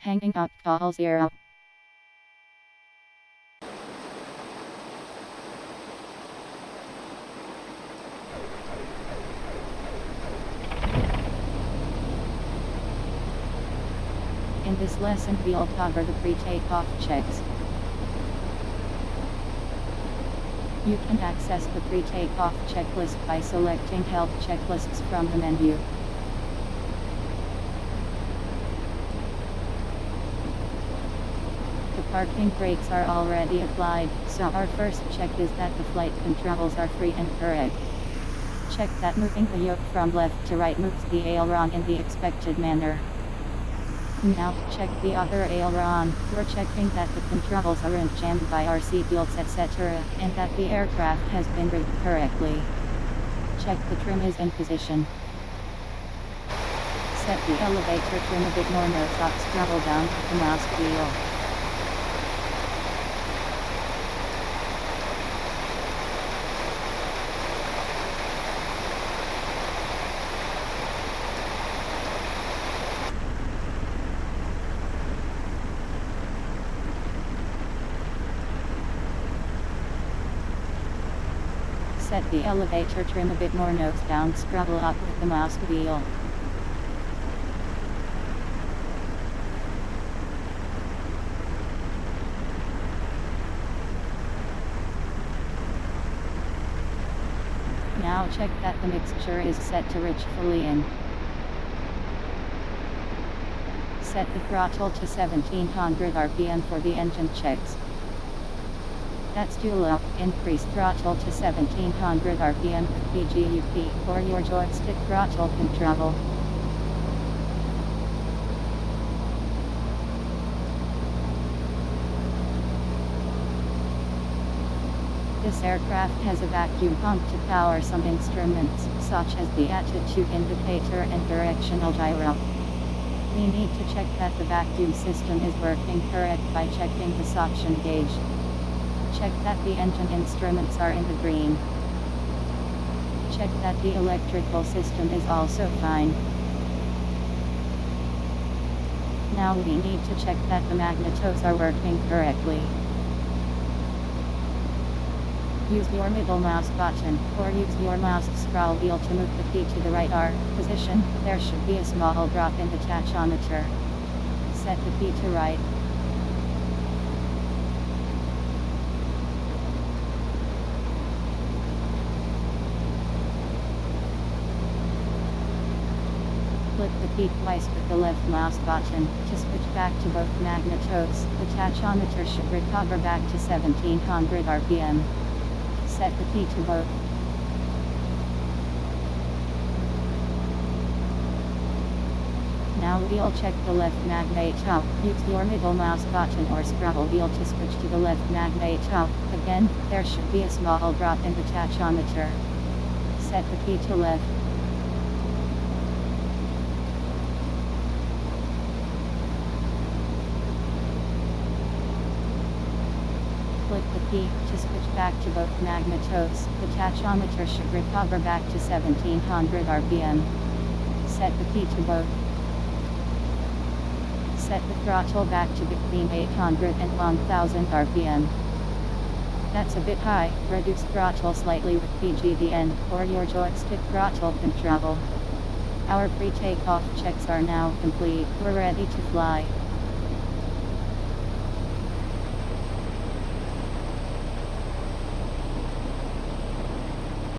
Hanging up call 0. In this lesson we'll cover the pre-takeoff checks. You can access the pre-takeoff checklist by selecting Help Checklists from the menu. The parking brakes are already applied, so our first check is that the flight controls are free and correct. Check that moving the yoke from left to right moves the aileron in the expected manner. Now, check the other aileron. We're checking that the controls aren't jammed by our seat belts etc., and that the aircraft has been rigged correctly. Check the trim is in position. Set the elevator trim a bit more nose up, scroll down with the mouse wheel. Set the elevator trim a bit more nose down, scroll up with the mouse wheel. Now check that the mixture is set to rich fully in. Set the throttle to 1700 RPM for the engine checks. That's too low. Increase throttle to 1700 RPM with PHTO or your joystick throttle control. This aircraft has a vacuum pump to power some instruments, such as the attitude indicator and directional gyro. We need to check that the vacuum system is working correct by checking the suction gauge. Check that the engine instruments are in the green. Check that the electrical system is also fine. Now we need to check that the magnetos are working correctly. Use your middle mouse button, or use your mouse scroll wheel to move the key to the right R position. There should be a small drop in the tachometer. Set the key to right. Click the key twice with the left mouse button to switch back to both magnetos. The tachometer should recover back to 1700 RPM. Set the key to both. Now we'll check the left magneto. Use your middle mouse button or scroll wheel to switch to the left magneto. Again, there should be a small drop in the tachometer. Set the key to left. Click the key to switch back to both magnetos. The tachometer should recover back to 1700 RPM. Set the key to both. Set the throttle back to between 800 and 1000 RPM. That's a bit high. Reduce throttle slightly with PHTO or your joystick throttle control. Our pre-takeoff checks are now complete. We're ready to fly.